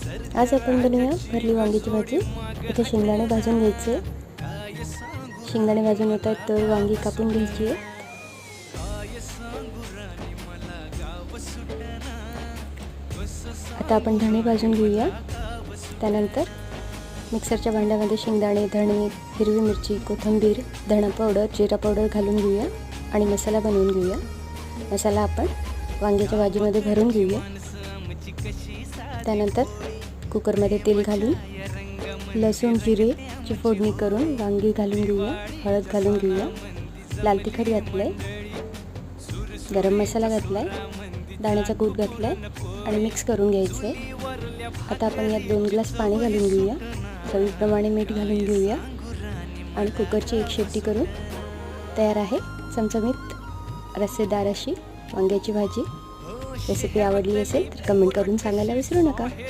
आज आपण बनवूया भरली वांग्याची भाजी। इथे शेंगदाणे भाजून घ्यायचे। शेंगदाणे भाजून येतात तर वांगी कापून घ्यायची आहे। आता आपण धणे भाजून घेऊया। त्यानंतर मिक्सरच्या भांड्यामध्ये शेंगदाणे, धणे, हिरवी मिरची, कोथिंबीर, धणा पावडर, जिरा पावडर घालून घेऊया आणि मसाला बनवून घेऊया। मसाला आपण वांग्याच्या भाजीमध्ये भरून घेऊया। त्यानंतर कुकरमध्ये तेल घालून लसूण जिरेची फोडणी करून वांगी घालून घेऊया। हळद घालून घेऊया। लाल तिखट घातलंय, गरम मसाला घातलाय, दाण्याचा कूट घातलाय आणि मिक्स करून घ्यायचंय। आता आपण यात 2 ग्लास पाणी घालून घेऊया। चवीप्रमाणे मीठ घालून घेऊया आणि कुकरची एक शेट्टी करून तयार आहे चमचमीत रस्सेदार अशी वांग्याची भाजी। रेसिपी आवडली असेल तर कमेंट करून सांगायला विसरू नका।